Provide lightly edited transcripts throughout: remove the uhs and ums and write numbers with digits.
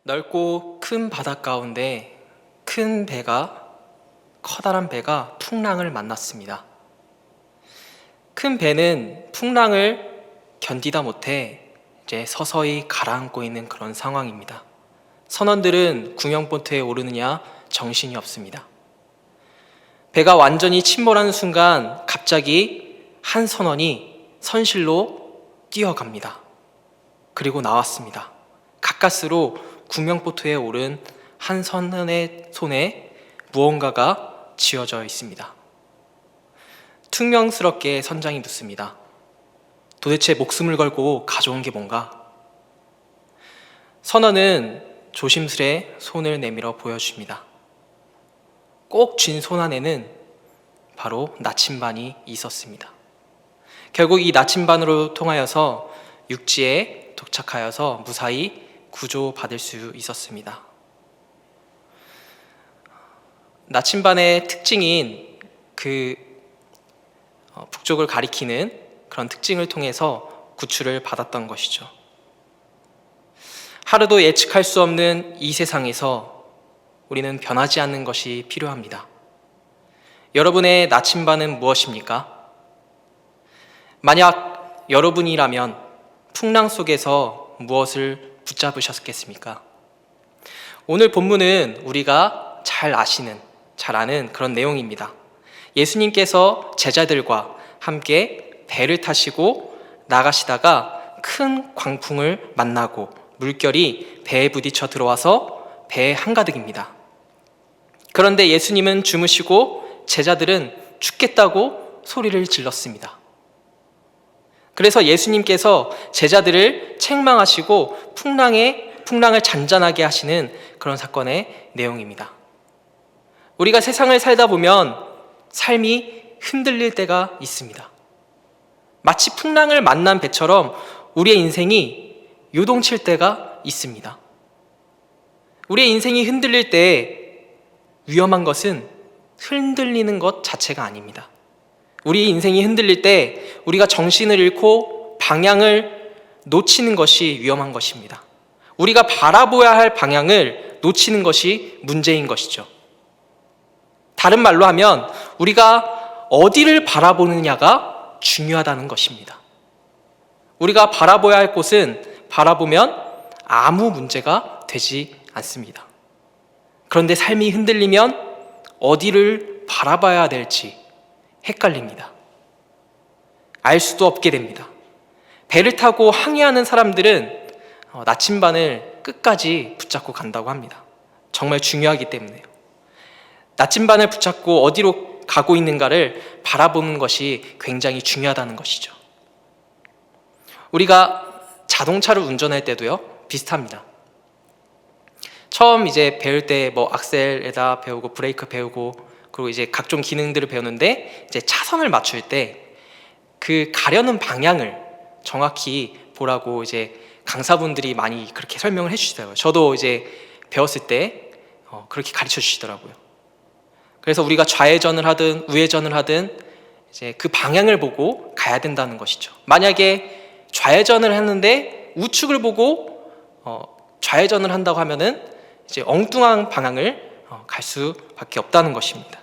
넓고 큰 바다 가운데 커다란 배가 풍랑을 만났습니다. 큰 배는 풍랑을 견디다 못해 이제 서서히 가라앉고 있는 그런 상황입니다. 선원들은 구명보트에 오르느냐 정신이 없습니다. 배가 완전히 침몰하는 순간 갑자기 한 선원이 선실로 뛰어갑니다. 그리고 나왔습니다. 가까스로 구명보트에 오른 한 선원의 손에 무언가가 쥐어져 있습니다. 퉁명스럽게 선장이 묻습니다. 도대체 목숨을 걸고 가져온 게 뭔가? 선원은 조심스레 손을 내밀어 보여줍니다. 꼭 쥔 손 안에는 바로 나침반이 있었습니다. 결국 이 나침반으로 통하여서 육지에 도착하여서 무사히 구조받을 수 있었습니다. 나침반의 특징인 북쪽을 가리키는 그런 특징을 통해서 구출을 받았던 것이죠. 하루도 예측할 수 없는 이 세상에서 우리는 변하지 않는 것이 필요합니다. 여러분의 나침반은 무엇입니까? 만약 여러분이라면 풍랑 속에서 무엇을 붙잡으셨겠습니까? 오늘 본문은 우리가 잘 아는 그런 내용입니다. 예수님께서 제자들과 함께 배를 타시고 나가시다가 큰 광풍을 만나고 물결이 배에 부딪혀 들어와서 배에 한가득입니다. 그런데 예수님은 주무시고 제자들은 죽겠다고 소리를 질렀습니다. 그래서 예수님께서 제자들을 책망하시고 풍랑을 잔잔하게 하시는 그런 사건의 내용입니다. 우리가 세상을 살다 보면 삶이 흔들릴 때가 있습니다. 마치 풍랑을 만난 배처럼 우리의 인생이 요동칠 때가 있습니다. 우리의 인생이 흔들릴 때 위험한 것은 흔들리는 것 자체가 아닙니다. 우리 인생이 흔들릴 때 우리가 정신을 잃고 방향을 놓치는 것이 위험한 것입니다. 우리가 바라보아야 할 방향을 놓치는 것이 문제인 것이죠. 다른 말로 하면 우리가 어디를 바라보느냐가 중요하다는 것입니다. 우리가 바라봐야 할 곳은 바라보면 아무 문제가 되지 않습니다. 그런데 삶이 흔들리면 어디를 바라봐야 될지 헷갈립니다. 알 수도 없게 됩니다. 배를 타고 항해하는 사람들은 나침반을 끝까지 붙잡고 간다고 합니다. 정말 중요하기 때문에요. 나침반을 붙잡고 어디로 가고 있는가를 바라보는 것이 굉장히 중요하다는 것이죠. 우리가 자동차를 운전할 때도요, 비슷합니다. 처음 이제 배울 때 악셀에다 배우고 브레이크 배우고 그리고 이제 각종 기능들을 배우는데 이제 차선을 맞출 때 그 가려는 방향을 정확히 보라고 이제 강사분들이 많이 그렇게 설명을 해주시더라고요. 저도 이제 배웠을 때 그렇게 가르쳐 주시더라고요. 그래서 우리가 좌회전을 하든 우회전을 하든 이제 그 방향을 보고 가야 된다는 것이죠. 만약에 좌회전을 했는데 우측을 보고 좌회전을 한다고 하면은 이제 엉뚱한 방향을 갈 수밖에 없다는 것입니다.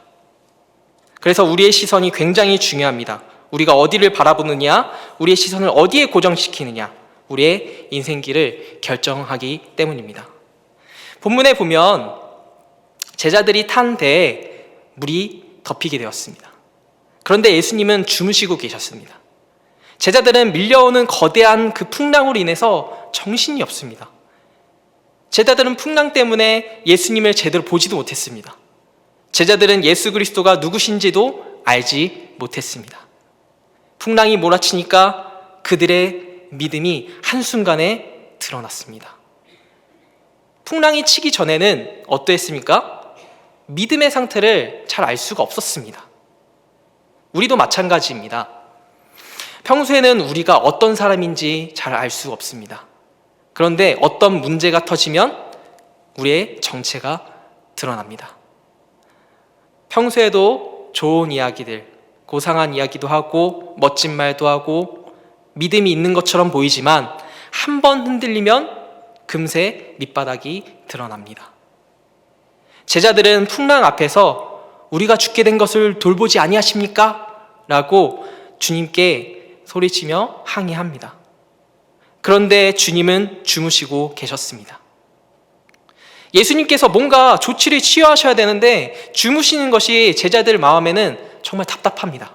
그래서 우리의 시선이 굉장히 중요합니다. 우리가 어디를 바라보느냐, 우리의 시선을 어디에 고정시키느냐, 우리의 인생길을 결정하기 때문입니다. 본문에 보면 제자들이 탄 배에 물이 덮이게 되었습니다. 그런데 예수님은 주무시고 계셨습니다. 제자들은 밀려오는 거대한 그 풍랑으로 인해서 정신이 없습니다. 제자들은 풍랑 때문에 예수님을 제대로 보지도 못했습니다. 제자들은 예수 그리스도가 누구신지도 알지 못했습니다. 풍랑이 몰아치니까 그들의 믿음이 한순간에 드러났습니다. 풍랑이 치기 전에는 어떠했습니까? 믿음의 상태를 잘 알 수가 없었습니다. 우리도 마찬가지입니다. 평소에는 우리가 어떤 사람인지 잘 알 수 없습니다. 그런데 어떤 문제가 터지면 우리의 정체가 드러납니다. 평소에도 좋은 이야기들, 고상한 이야기도 하고 멋진 말도 하고 믿음이 있는 것처럼 보이지만 한 번 흔들리면 금세 밑바닥이 드러납니다. 제자들은 풍랑 앞에서 우리가 죽게 된 것을 돌보지 아니하십니까? 라고 주님께 소리치며 항의합니다. 그런데 주님은 주무시고 계셨습니다. 예수님께서 뭔가 조치를 취하셔야 되는데 주무시는 것이 제자들 마음에는 정말 답답합니다.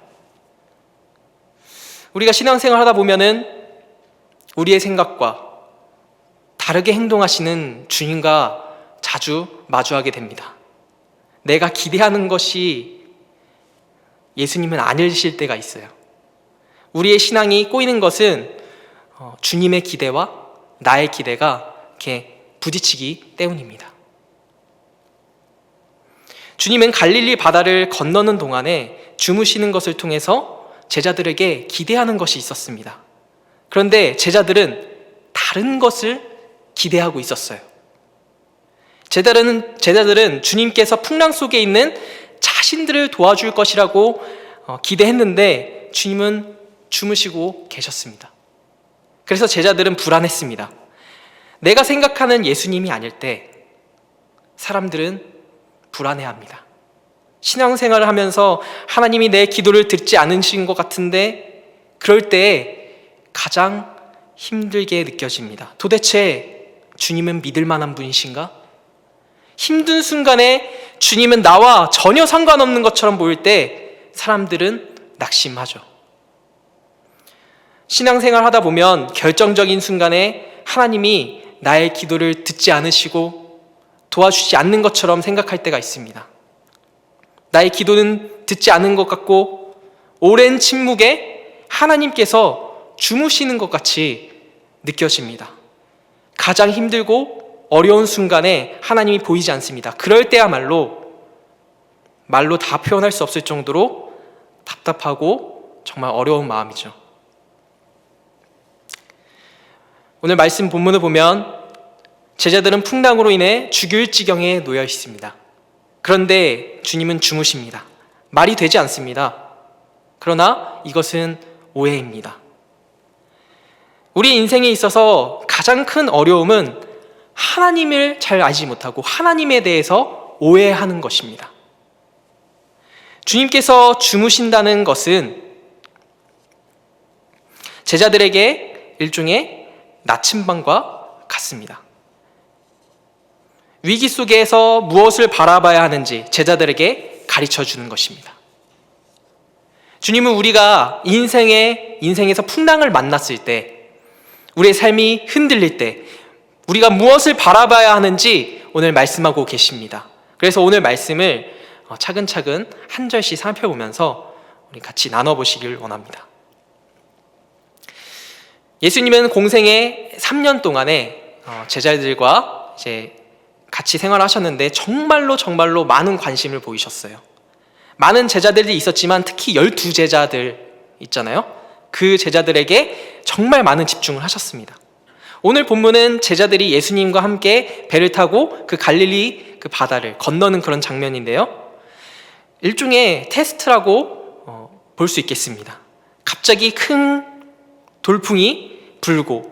우리가 신앙생활 하다 보면은 우리의 생각과 다르게 행동하시는 주님과 자주 마주하게 됩니다. 내가 기대하는 것이 예수님은 아니실 때가 있어요. 우리의 신앙이 꼬이는 것은 주님의 기대와 나의 기대가 이렇게 부딪히기 때문입니다. 주님은 갈릴리 바다를 건너는 동안에 주무시는 것을 통해서 제자들에게 기대하는 것이 있었습니다. 그런데 제자들은 다른 것을 기대하고 있었어요. 제자들은 주님께서 풍랑 속에 있는 자신들을 도와줄 것이라고 기대했는데 주님은 주무시고 계셨습니다. 그래서 제자들은 불안했습니다. 내가 생각하는 예수님이 아닐 때 사람들은 불안해합니다. 신앙생활을 하면서 하나님이 내 기도를 듣지 않으신 것 같은데 그럴 때 가장 힘들게 느껴집니다. 도대체 주님은 믿을 만한 분이신가? 힘든 순간에 주님은 나와 전혀 상관없는 것처럼 보일 때 사람들은 낙심하죠. 신앙생활 하다 보면 결정적인 순간에 하나님이 나의 기도를 듣지 않으시고 도와주지 않는 것처럼 생각할 때가 있습니다. 나의 기도는 듣지 않은 것 같고 오랜 침묵에 하나님께서 주무시는 것 같이 느껴집니다. 가장 힘들고 어려운 순간에 하나님이 보이지 않습니다. 그럴 때야말로 말로 다 표현할 수 없을 정도로 답답하고 정말 어려운 마음이죠. 오늘 말씀 본문을 보면 제자들은 풍랑으로 인해 죽을 지경에 놓여 있습니다. 그런데 주님은 주무십니다. 말이 되지 않습니다. 그러나 이것은 오해입니다. 우리 인생에 있어서 가장 큰 어려움은 하나님을 잘 알지 못하고 하나님에 대해서 오해하는 것입니다. 주님께서 주무신다는 것은 제자들에게 일종의 나침반과 같습니다. 위기 속에서 무엇을 바라봐야 하는지 제자들에게 가르쳐 주는 것입니다. 주님은 우리가 인생에서 풍랑을 만났을 때, 우리의 삶이 흔들릴 때 우리가 무엇을 바라봐야 하는지 오늘 말씀하고 계십니다. 그래서 오늘 말씀을 차근차근 한 절씩 살펴보면서 우리 같이 나눠보시길 원합니다. 예수님은 공생의 3년 동안에 제자들과 이제 같이 생활하셨는데 정말로 많은 관심을 보이셨어요. 많은 제자들이 있었지만 특히 12제자들 있잖아요. 그 제자들에게 정말 많은 집중을 하셨습니다. 오늘 본문은 제자들이 예수님과 함께 배를 타고 그 갈릴리 그 바다를 건너는 그런 장면인데요. 일종의 테스트라고 볼 수 있겠습니다. 갑자기 큰 돌풍이 불고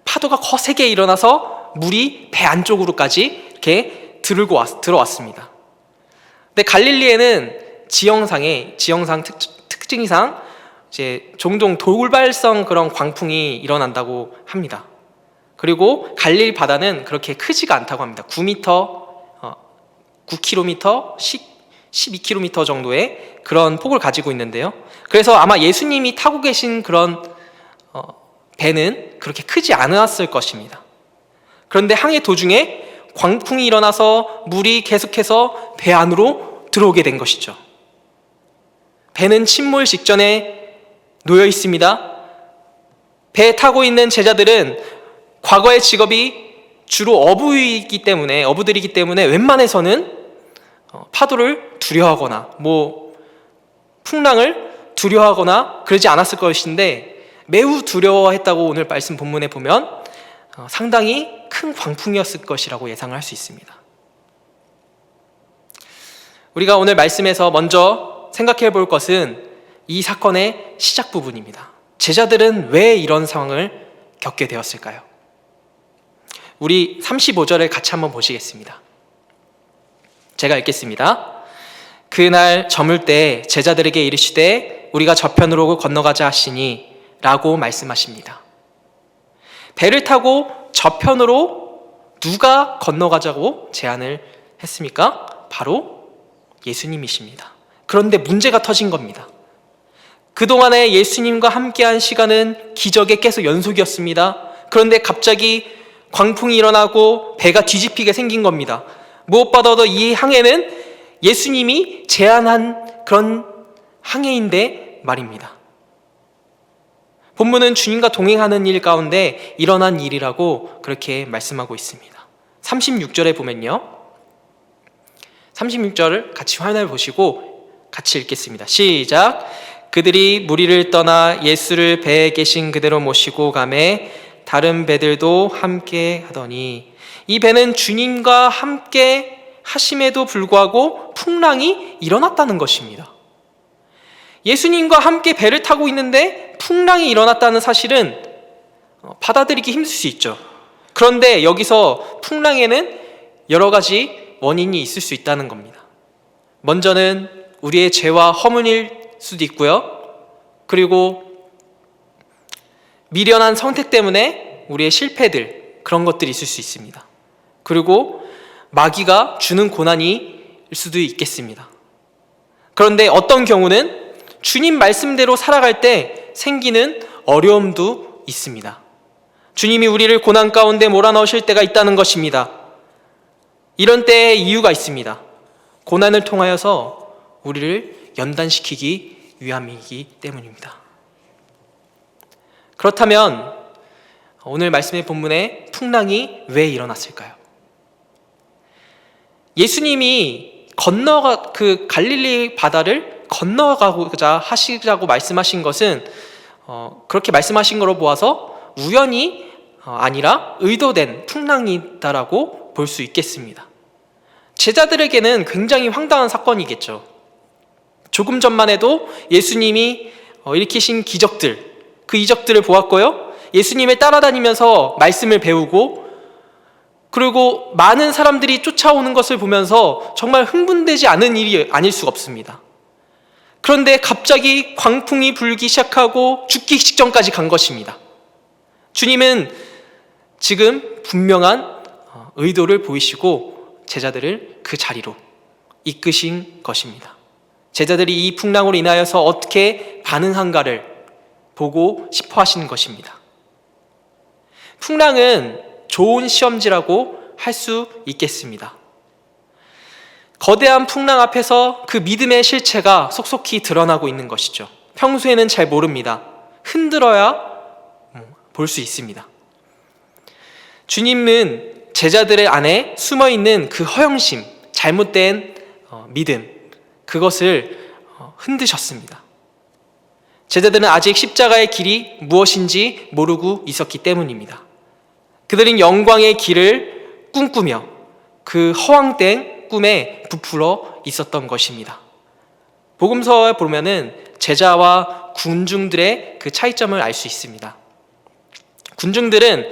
파도가 거세게 일어나서 물이 배 안쪽으로까지 이렇게 들어왔습니다. 근데 갈릴리에는 지형상 특징상 이제 종종 돌발성 그런 광풍이 일어난다고 합니다. 그리고 갈릴리 바다는 그렇게 크지가 않다고 합니다. 9m, 9km, 12km 정도의 그런 폭을 가지고 있는데요. 그래서 아마 예수님이 타고 계신 그런 배는 그렇게 크지 않았을 것입니다. 그런데 항해 도중에 광풍이 일어나서 물이 계속해서 배 안으로 들어오게 된 것이죠. 배는 침몰 직전에 놓여 있습니다. 배에 타고 있는 제자들은 과거의 직업이 주로 어부들이기 때문에 웬만해서는 파도를 두려워하거나 풍랑을 두려워하거나 그러지 않았을 것인데 매우 두려워했다고 오늘 말씀 본문에 보면 상당히 큰 광풍이었을 것이라고 예상을 할 수 있습니다. 우리가 오늘 말씀에서 먼저 생각해 볼 것은 이 사건의 시작 부분입니다. 제자들은 왜 이런 상황을 겪게 되었을까요? 우리 35절을 같이 한번 보시겠습니다. 제가 읽겠습니다. 그날 저물 때 제자들에게 이르시되 우리가 저편으로 건너가자 하시니 라고 말씀하십니다. 배를 타고 저편으로 누가 건너가자고 제안을 했습니까? 바로 예수님이십니다. 그런데 문제가 터진 겁니다. 그동안에 예수님과 함께한 시간은 기적의 계속 연속이었습니다. 그런데 갑자기 광풍이 일어나고 배가 뒤집히게 생긴 겁니다. 무엇보다도 이 항해는 예수님이 제안한 그런 항해인데 말입니다. 본문은 주님과 동행하는 일 가운데 일어난 일이라고 그렇게 말씀하고 있습니다. 36절에 보면요, 36절을 같이 화면을 보시고 같이 읽겠습니다. 시작. 그들이 무리를 떠나 예수를 배에 계신 그대로 모시고 가매 다른 배들도 함께 하더니, 이 배는 주님과 함께 하심에도 불구하고 풍랑이 일어났다는 것입니다. 예수님과 함께 배를 타고 있는데 풍랑이 일어났다는 사실은 받아들이기 힘들 수 있죠. 그런데 여기서 풍랑에는 여러 가지 원인이 있을 수 있다는 겁니다. 먼저는 우리의 죄와 허물일 수도 있고요. 그리고 미련한 선택 때문에 우리의 실패들, 그런 것들이 있을 수 있습니다. 그리고 마귀가 주는 고난일 수도 있겠습니다. 그런데 어떤 경우는 주님 말씀대로 살아갈 때 생기는 어려움도 있습니다. 주님이 우리를 고난 가운데 몰아넣으실 때가 있다는 것입니다. 이런 때에 이유가 있습니다. 고난을 통하여서 우리를 연단시키기 위함이기 때문입니다. 그렇다면 오늘 말씀의 본문에 풍랑이 왜 일어났을까요? 예수님이 그 갈릴리 바다를 건너가고자 하시자고 말씀하신 것은 그렇게 말씀하신 거로 보아서 우연이 아니라 의도된 풍랑이다라고 볼 수 있겠습니다. 제자들에게는 굉장히 황당한 사건이겠죠. 조금 전만 해도 예수님이 일으키신 기적들, 그 이적들을 보았고요, 예수님을 따라다니면서 말씀을 배우고, 그리고 많은 사람들이 쫓아오는 것을 보면서 정말 흥분되지 않은 일이 아닐 수가 없습니다. 그런데 갑자기 광풍이 불기 시작하고 죽기 직전까지 간 것입니다. 주님은 지금 분명한 의도를 보이시고 제자들을 그 자리로 이끄신 것입니다. 제자들이 이 풍랑으로 인하여서 어떻게 반응한가를 보고 싶어 하시는 것입니다. 풍랑은 좋은 시험지라고 할 수 있겠습니다. 거대한 풍랑 앞에서 그 믿음의 실체가 속속히 드러나고 있는 것이죠. 평소에는 잘 모릅니다. 흔들어야 볼 수 있습니다. 주님은 제자들의 안에 숨어있는 그 허영심, 잘못된 믿음, 그것을 흔드셨습니다. 제자들은 아직 십자가의 길이 무엇인지 모르고 있었기 때문입니다. 그들은 영광의 길을 꿈꾸며 그 허황된 꿈에 부풀어 있었던 것입니다. 복음서에 보면은 제자와 군중들의 그 차이점을 알 수 있습니다. 군중들은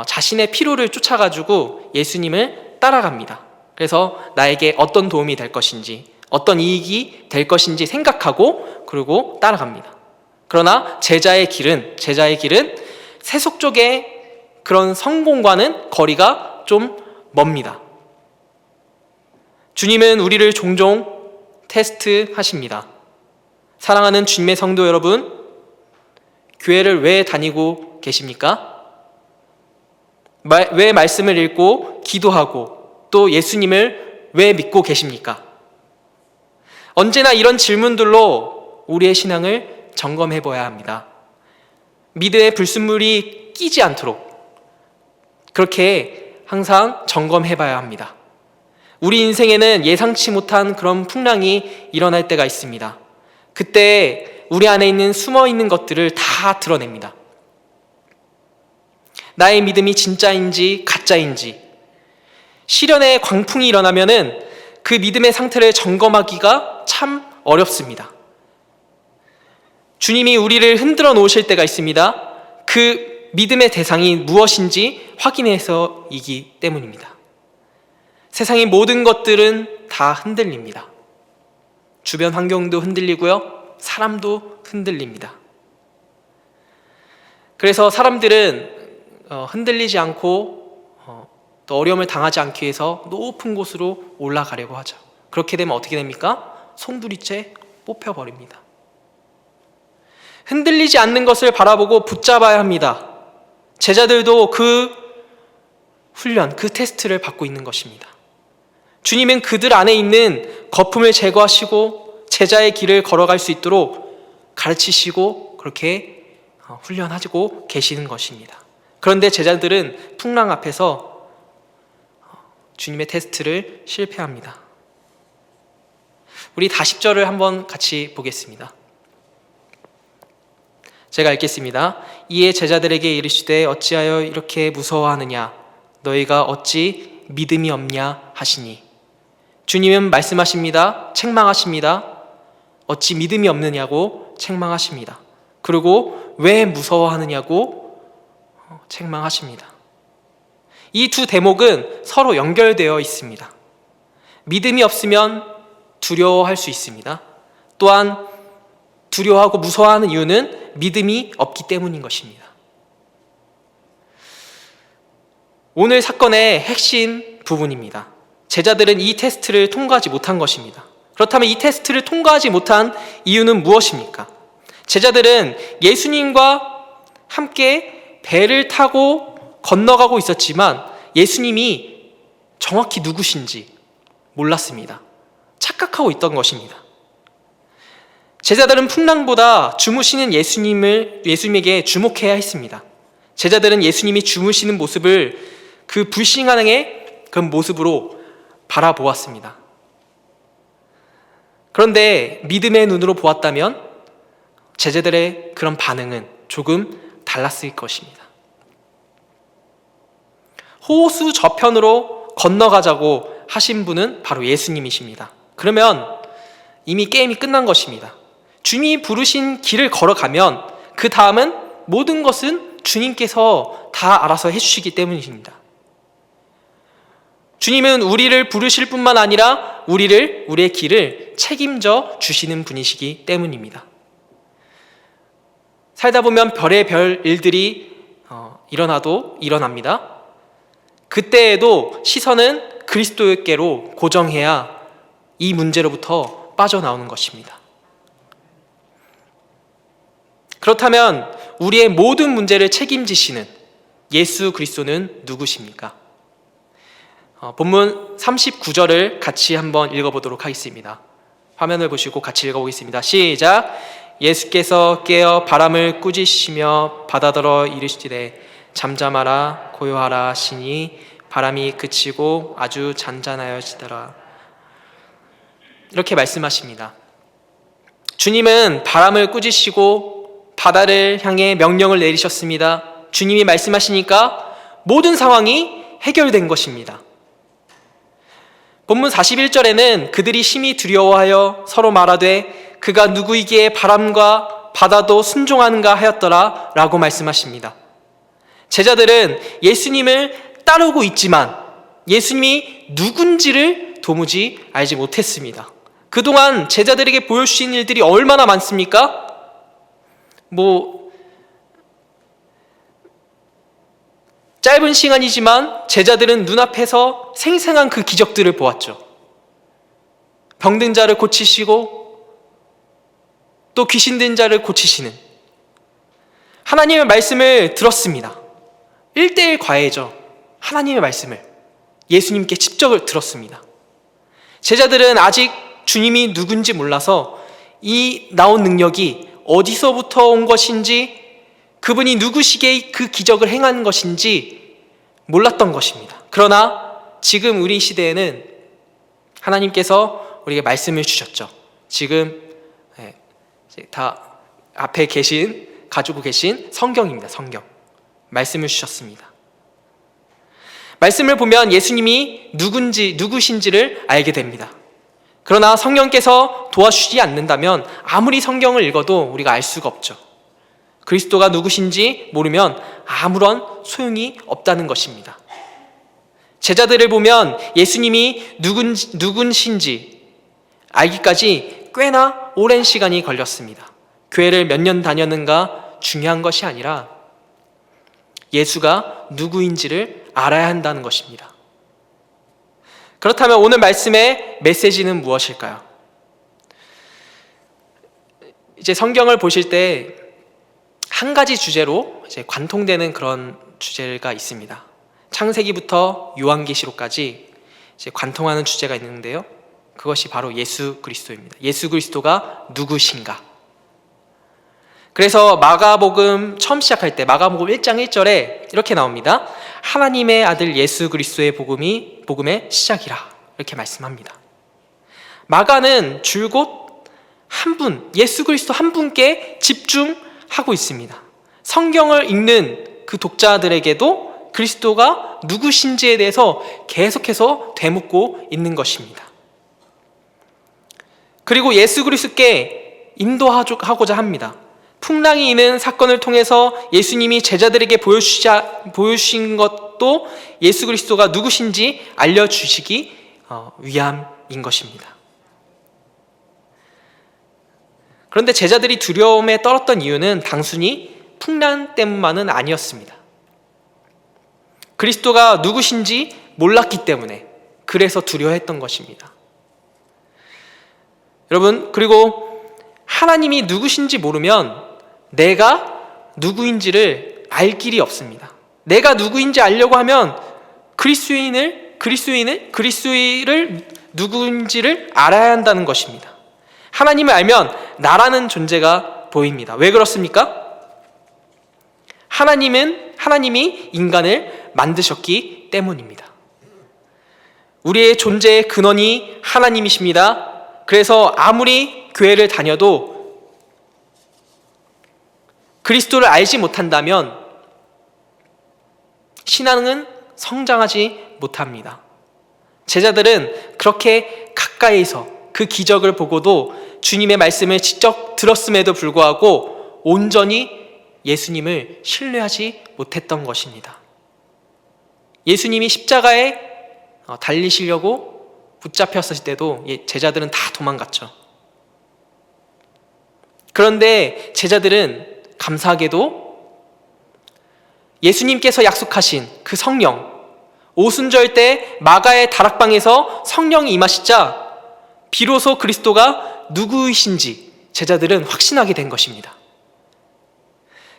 자신의 피로를 쫓아가지고 예수님을 따라갑니다. 그래서 나에게 어떤 도움이 될 것인지, 어떤 이익이 될 것인지 생각하고 그리고 따라갑니다. 그러나 제자의 길은 세속적의 그런 성공과는 거리가 좀 멉니다. 주님은 우리를 종종 테스트하십니다. 사랑하는 주님의 성도 여러분, 교회를 왜 다니고 계십니까? 왜 말씀을 읽고 기도하고 또 예수님을 왜 믿고 계십니까? 언제나 이런 질문들로 우리의 신앙을 점검해 봐야 합니다. 믿음의 불순물이 끼지 않도록 그렇게 항상 점검해 봐야 합니다. 우리 인생에는 예상치 못한 그런 풍랑이 일어날 때가 있습니다. 그때 우리 안에 있는 숨어 있는 것들을 다 드러냅니다. 나의 믿음이 진짜인지 가짜인지, 시련의 광풍이 일어나면은 그 믿음의 상태를 점검하기가 참 어렵습니다. 주님이 우리를 흔들어 놓으실 때가 있습니다. 그 믿음의 대상이 무엇인지 확인해서이기 때문입니다. 세상의 모든 것들은 다 흔들립니다. 주변 환경도 흔들리고요, 사람도 흔들립니다. 그래서 사람들은 흔들리지 않고 또 어려움을 당하지 않기 위해서 높은 곳으로 올라가려고 하죠. 그렇게 되면 어떻게 됩니까? 송두리째 뽑혀버립니다. 흔들리지 않는 것을 바라보고 붙잡아야 합니다. 제자들도 그 훈련, 그 테스트를 받고 있는 것입니다. 주님은 그들 안에 있는 거품을 제거하시고 제자의 길을 걸어갈 수 있도록 가르치시고 그렇게 훈련하고 계시는 것입니다. 그런데 제자들은 풍랑 앞에서 주님의 테스트를 실패합니다. 우리 40절을 한번 같이 보겠습니다. 제가 읽겠습니다. 이에 제자들에게 이르시되 어찌하여 이렇게 무서워하느냐? 너희가 어찌 믿음이 없냐 하시니. 주님은 말씀하십니다. 책망하십니다. 어찌 믿음이 없느냐고 책망하십니다. 그리고 왜 무서워하느냐고 책망하십니다. 이 두 대목은 서로 연결되어 있습니다. 믿음이 없으면 두려워할 수 있습니다. 또한 두려워하고 무서워하는 이유는 믿음이 없기 때문인 것입니다. 오늘 사건의 핵심 부분입니다. 제자들은 이 테스트를 통과하지 못한 것입니다. 그렇다면 이 테스트를 통과하지 못한 이유는 무엇입니까? 제자들은 예수님과 함께 배를 타고 건너가고 있었지만 예수님이 정확히 누구신지 몰랐습니다. 착각하고 있던 것입니다. 제자들은 풍랑보다 주무시는 예수님에게 주목해야 했습니다. 제자들은 예수님이 주무시는 모습을 그 불신앙의 그 모습으로 바라보았습니다. 그런데 믿음의 눈으로 보았다면 제자들의 그런 반응은 조금 달랐을 것입니다. 호수 저편으로 건너가자고 하신 분은 바로 예수님이십니다. 그러면 이미 게임이 끝난 것입니다. 주님이 부르신 길을 걸어가면 그 다음은 모든 것은 주님께서 다 알아서 해주시기 때문이십니다. 주님은 우리를 부르실 뿐만 아니라 우리의 길을 책임져 주시는 분이시기 때문입니다. 살다 보면 별의별 일들이 일어납니다. 그때에도 시선은 그리스도께로 고정해야 이 문제로부터 빠져나오는 것입니다. 그렇다면 우리의 모든 문제를 책임지시는 예수 그리스도는 누구십니까? 본문 39절을 같이 한번 읽어보도록 하겠습니다. 화면을 보시고 같이 읽어보겠습니다. 시작! 예수께서 깨어 바람을 꾸짖으시며 바다더러 이르시되 잠잠하라 고요하라 하시니 바람이 그치고 아주 잔잔하여지더라. 이렇게 말씀하십니다. 주님은 바람을 꾸짖으시고 바다를 향해 명령을 내리셨습니다. 주님이 말씀하시니까 모든 상황이 해결된 것입니다. 본문 41절에는 그들이 심히 두려워하여 서로 말하되 그가 누구이기에 바람과 바다도 순종하는가 하였더라 라고 말씀하십니다. 제자들은 예수님을 따르고 있지만 예수님이 누군지를 도무지 알지 못했습니다. 그동안 제자들에게 보여주신 일들이 얼마나 많습니까? 짧은 시간이지만 제자들은 눈앞에서 생생한 그 기적들을 보았죠. 병든 자를 고치시고 또 귀신 든 자를 고치시는 하나님의 말씀을 들었습니다. 1:1 과외죠. 하나님의 말씀을 예수님께 직접 들었습니다. 제자들은 아직 주님이 누군지 몰라서 이 나온 능력이 어디서부터 온 것인지 그분이 누구시기에 그 기적을 행한 것인지 몰랐던 것입니다. 그러나 지금 우리 시대에는 하나님께서 우리에게 말씀을 주셨죠. 지금 다 앞에 가지고 계신 성경입니다. 성경. 말씀을 주셨습니다. 말씀을 보면 예수님이 누구신지를 알게 됩니다. 그러나 성령께서 도와주지 않는다면 아무리 성경을 읽어도 우리가 알 수가 없죠. 그리스도가 누구신지 모르면 아무런 소용이 없다는 것입니다. 제자들을 보면 예수님이 누군신지 알기까지 꽤나 오랜 시간이 걸렸습니다. 교회를 몇 년 다녔는가 중요한 것이 아니라 예수가 누구인지를 알아야 한다는 것입니다. 그렇다면 오늘 말씀의 메시지는 무엇일까요? 이제 성경을 보실 때 한 가지 주제로 이제 관통되는 그런 주제가 있습니다. 창세기부터 요한계시록까지 이제 관통하는 주제가 있는데요. 그것이 바로 예수 그리스도입니다. 예수 그리스도가 누구신가? 그래서 마가복음 처음 시작할 때 마가복음 1장 1절에 이렇게 나옵니다. 하나님의 아들 예수 그리스도의 복음이 복음의 시작이라 이렇게 말씀합니다. 마가는 줄곧 한 분, 예수 그리스도 한 분께 집중하고 있습니다. 성경을 읽는 그 독자들에게도 그리스도가 누구신지에 대해서 계속해서 되묻고 있는 것입니다. 그리고 예수 그리스도께 인도하고자 합니다. 풍랑이 있는 사건을 통해서 예수님이 제자들에게 보여주신 것도 예수 그리스도가 누구신지 알려주시기 위함인 것입니다. 그런데 제자들이 두려움에 떨었던 이유는 단순히 풍랑 때문만은 아니었습니다. 그리스도가 누구신지 몰랐기 때문에 그래서 두려워했던 것입니다. 여러분, 그리고 하나님이 누구신지 모르면 내가 누구인지를 알 길이 없습니다. 내가 누구인지 알려고 하면 그리스도인을 누구인지를 알아야 한다는 것입니다. 하나님을 알면 나라는 존재가 보입니다. 왜 그렇습니까? 하나님이 인간을 만드셨기 때문입니다. 우리의 존재의 근원이 하나님이십니다. 그래서 아무리 교회를 다녀도 그리스도를 알지 못한다면 신앙은 성장하지 못합니다. 제자들은 그렇게 가까이서 그 기적을 보고도 주님의 말씀을 직접 들었음에도 불구하고 온전히 예수님을 신뢰하지 못했던 것입니다. 예수님이 십자가에 달리시려고 붙잡혔을 때도 제자들은 다 도망갔죠. 그런데 제자들은 감사하게도 예수님께서 약속하신 그 성령, 오순절 때 마가의 다락방에서 성령이 임하시자 비로소 그리스도가 누구이신지 제자들은 확신하게 된 것입니다.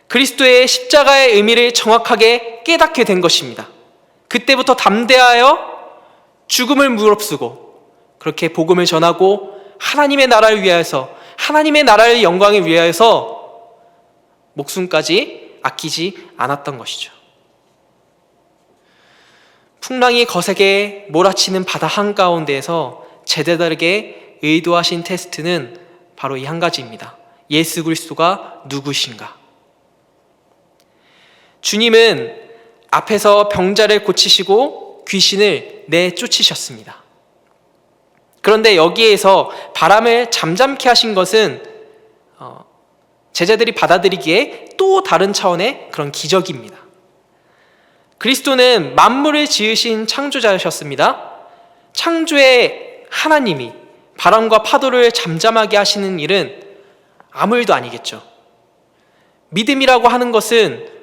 그리스도의 십자가의 의미를 정확하게 깨닫게 된 것입니다. 그때부터 담대하여 죽음을 무릅쓰고 그렇게 복음을 전하고 하나님의 나라를 위하여서, 하나님의 나라의 영광을 위하여서 목숨까지 아끼지 않았던 것이죠. 풍랑이 거세게 몰아치는 바다 한가운데에서 제자들에게 의도하신 테스트는 바로 이 한 가지입니다. 예수 그리스도가 누구신가? 주님은 앞에서 병자를 고치시고 귀신을 내쫓으셨습니다. 그런데 여기에서 바람을 잠잠케 하신 것은 제자들이 받아들이기에 또 다른 차원의 그런 기적입니다. 그리스도는 만물을 지으신 창조자셨습니다. 창조의 하나님이 바람과 파도를 잠잠하게 하시는 일은 아무 일도 아니겠죠. 믿음이라고 하는 것은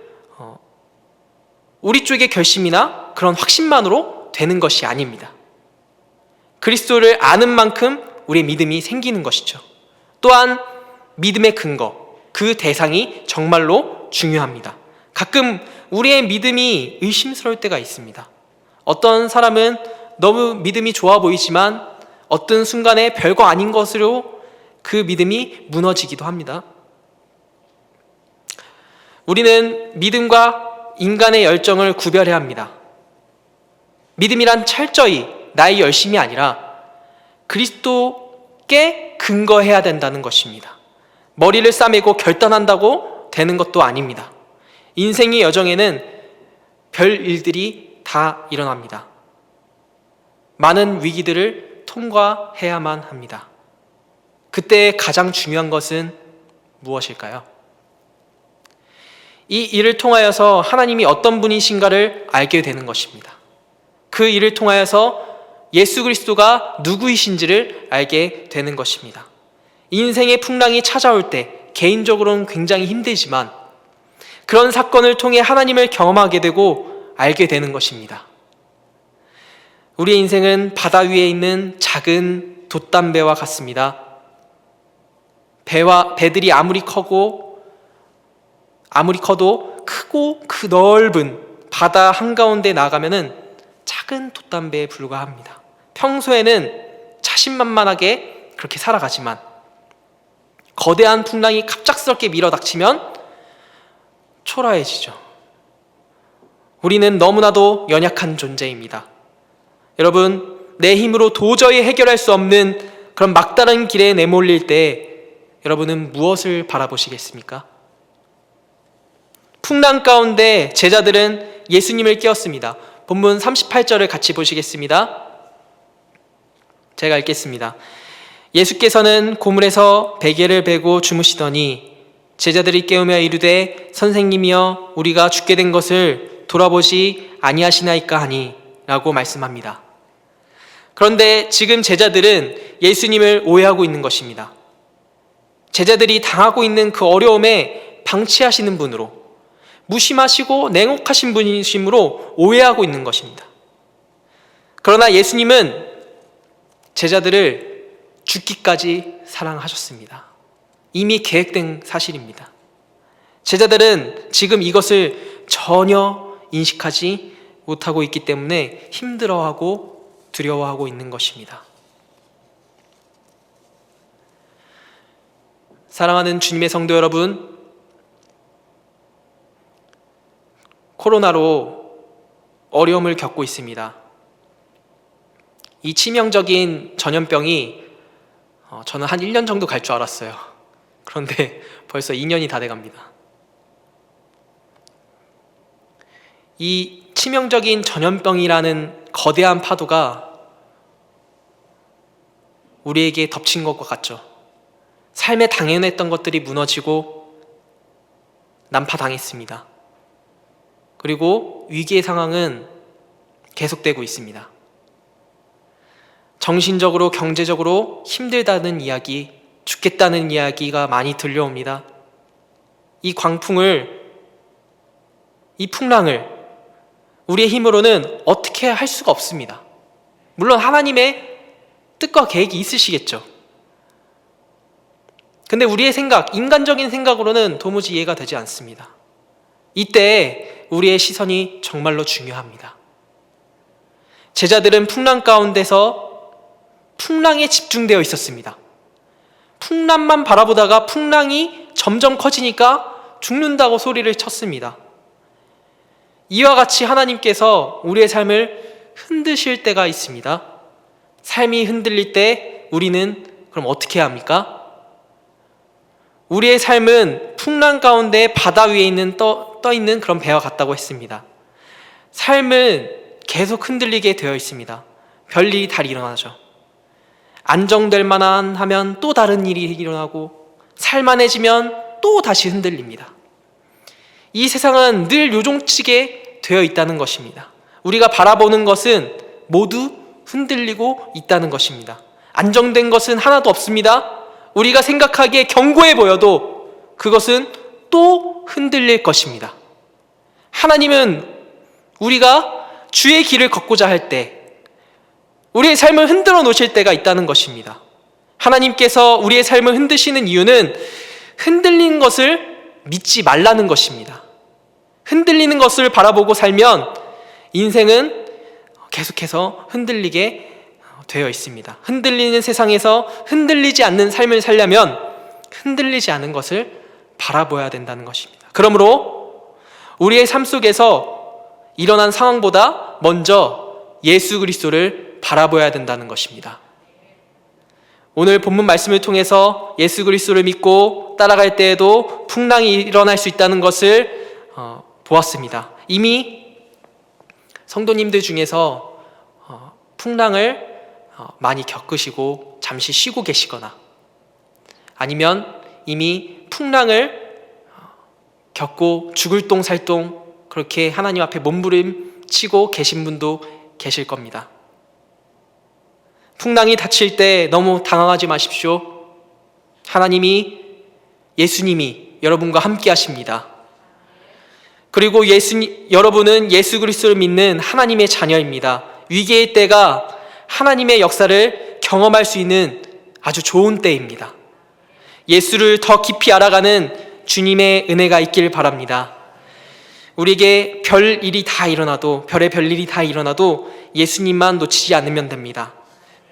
우리 쪽의 결심이나 그런 확신만으로 되는 것이 아닙니다. 그리스도를 아는 만큼 우리의 믿음이 생기는 것이죠. 또한 믿음의 근거, 그 대상이 정말로 중요합니다. 가끔 우리의 믿음이 의심스러울 때가 있습니다. 어떤 사람은 너무 믿음이 좋아 보이지만 어떤 순간에 별거 아닌 것으로 그 믿음이 무너지기도 합니다. 우리는 믿음과 인간의 열정을 구별해야 합니다. 믿음이란 철저히 나의 열심이 아니라 그리스도께 근거해야 된다는 것입니다. 머리를 싸매고 결단한다고 되는 것도 아닙니다. 인생의 여정에는 별 일들이 다 일어납니다. 많은 위기들을 통과해야만 합니다. 그때 가장 중요한 것은 무엇일까요? 이 일을 통하여서 하나님이 어떤 분이신가를 알게 되는 것입니다. 그 일을 통하여서 예수 그리스도가 누구이신지를 알게 되는 것입니다. 인생의 풍랑이 찾아올 때 개인적으로는 굉장히 힘들지만 그런 사건을 통해 하나님을 경험하게 되고 알게 되는 것입니다. 우리의 인생은 바다 위에 있는 작은 돛담배와 같습니다. 배들이 아무리 커도 크고 그 넓은 바다 한가운데 나가면은 작은 돛담배에 불과합니다. 평소에는 자신만만하게 그렇게 살아가지만 거대한 풍랑이 갑작스럽게 밀어닥치면 초라해지죠. 우리는 너무나도 연약한 존재입니다. 여러분, 내 힘으로 도저히 해결할 수 없는 그런 막다른 길에 내몰릴 때 여러분은 무엇을 바라보시겠습니까? 풍랑 가운데 제자들은 예수님을 깨웠습니다. 본문 38절을 같이 보시겠습니다. 제가 읽겠습니다. 예수께서는 고물에서 베개를 베고 주무시더니 제자들이 깨우며 이르되 선생님이여 우리가 죽게 된 것을 돌아보시 아니하시나이까 하니 라고 말씀합니다. 그런데 지금 제자들은 예수님을 오해하고 있는 것입니다. 제자들이 당하고 있는 그 어려움에 방치하시는 분으로, 무심하시고 냉혹하신 분이심으로 오해하고 있는 것입니다. 그러나 예수님은 제자들을 죽기까지 사랑하셨습니다. 이미 계획된 사실입니다. 제자들은 지금 이것을 전혀 인식하지 못하고 있기 때문에 힘들어하고 두려워하고 있는 것입니다. 사랑하는 주님의 성도 여러분, 코로나로 어려움을 겪고 있습니다. 이 치명적인 전염병이 저는 한 1년 정도 갈 줄 알았어요. 그런데 벌써 2년이 다 돼갑니다. 이 치명적인 전염병이라는 거대한 파도가 우리에게 덮친 것과 같죠. 삶에 당연했던 것들이 무너지고 난파당했습니다. 그리고 위기의 상황은 계속되고 있습니다. 정신적으로, 경제적으로 힘들다는 이야기, 죽겠다는 이야기가 많이 들려옵니다. 이 광풍을, 이 풍랑을 우리의 힘으로는 어떻게 할 수가 없습니다. 물론 하나님의 뜻과 계획이 있으시겠죠. 근데 우리의 생각, 인간적인 생각으로는 도무지 이해가 되지 않습니다. 이때 우리의 시선이 정말로 중요합니다. 제자들은 풍랑 가운데서 풍랑에 집중되어 있었습니다. 풍랑만 바라보다가 풍랑이 점점 커지니까 죽는다고 소리를 쳤습니다. 이와 같이 하나님께서 우리의 삶을 흔드실 때가 있습니다. 삶이 흔들릴 때 우리는 그럼 어떻게 해야 합니까? 우리의 삶은 풍랑 가운데 바다 위에 있는 떠 있는 그런 배와 같다고 했습니다. 삶은 계속 흔들리게 되어 있습니다. 별일이 다 일어나죠. 안정될 만한 하면 또 다른 일이 일어나고 살만해지면 또 다시 흔들립니다. 이 세상은 늘 요동치게 되어 있다는 것입니다. 우리가 바라보는 것은 모두 흔들리고 있다는 것입니다. 안정된 것은 하나도 없습니다. 우리가 생각하기에 견고해 보여도 그것은 또 흔들릴 것입니다. 하나님은 우리가 주의 길을 걷고자 할 때 우리의 삶을 흔들어 놓으실 때가 있다는 것입니다. 하나님께서 우리의 삶을 흔드시는 이유는 흔들리는 것을 믿지 말라는 것입니다. 흔들리는 것을 바라보고 살면 인생은 계속해서 흔들리게 되어 있습니다. 흔들리는 세상에서 흔들리지 않는 삶을 살려면 흔들리지 않은 것을 바라봐야 된다는 것입니다. 그러므로 우리의 삶 속에서 일어난 상황보다 먼저 예수 그리스도를 바라봐야 된다는 것입니다. 오늘 본문 말씀을 통해서 예수 그리스도를 믿고 따라갈 때에도 풍랑이 일어날 수 있다는 것을 보았습니다. 이미 성도님들 중에서 풍랑을 많이 겪으시고 잠시 쉬고 계시거나 아니면 이미 풍랑을 겪고 죽을 똥살똥 그렇게 하나님 앞에 몸부림치고 계신 분도 계실 겁니다. 풍랑이 닥칠 때 너무 당황하지 마십시오. 예수님이 여러분과 함께 하십니다. 그리고 여러분은 예수 그리스도를 믿는 하나님의 자녀입니다. 위기의 때가 하나님의 역사를 경험할 수 있는 아주 좋은 때입니다. 예수를 더 깊이 알아가는 주님의 은혜가 있길 바랍니다. 우리에게 별의 별일이 다 일어나도 예수님만 놓치지 않으면 됩니다.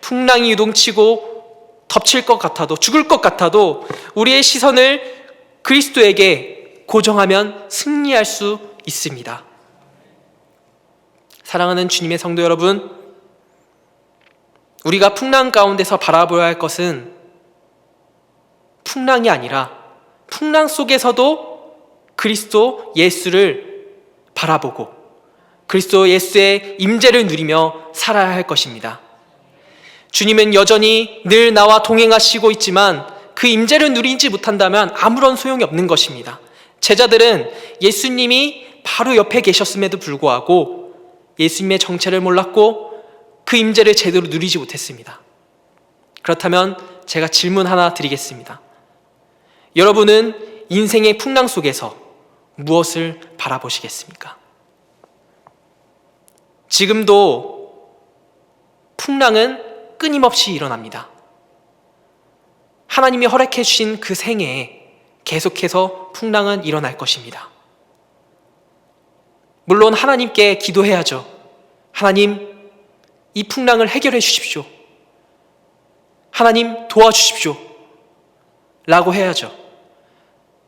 풍랑이 요동치고 덮칠 것 같아도, 죽을 것 같아도 우리의 시선을 그리스도에게 고정하면 승리할 수 있습니다. 사랑하는 주님의 성도 여러분, 우리가 풍랑 가운데서 바라보아야 할 것은 풍랑이 아니라 풍랑 속에서도 그리스도 예수를 바라보고 그리스도 예수의 임재를 누리며 살아야 할 것입니다. 주님은 여전히 늘 나와 동행하시고 있지만 그 임재를 누리지 못한다면 아무런 소용이 없는 것입니다. 제자들은 예수님이 바로 옆에 계셨음에도 불구하고 예수님의 정체를 몰랐고 그 임재를 제대로 누리지 못했습니다. 그렇다면 제가 질문 하나 드리겠습니다. 여러분은 인생의 풍랑 속에서 무엇을 바라보시겠습니까? 지금도 풍랑은 끊임없이 일어납니다. 하나님이 허락해 주신 그 생애에 계속해서 풍랑은 일어날 것입니다. 물론 하나님께 기도해야죠. 하나님, 이 풍랑을 해결해 주십시오. 하나님, 도와주십시오. 라고 해야죠.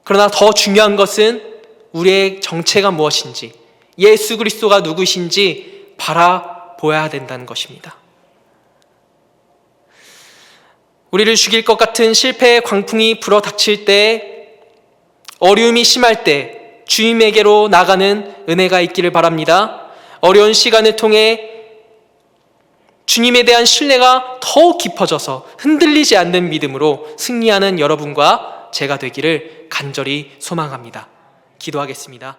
그러나 더 중요한 것은 우리의 정체가 무엇인지, 예수 그리스도가 누구신지 바라보아야 된다는 것입니다. 우리를 죽일 것 같은 실패의 광풍이 불어 닥칠 때, 어려움이 심할 때 주님에게로 나가는 은혜가 있기를 바랍니다. 어려운 시간을 통해 주님에 대한 신뢰가 더욱 깊어져서 흔들리지 않는 믿음으로 승리하는 여러분과 제가 되기를 간절히 소망합니다. 기도하겠습니다.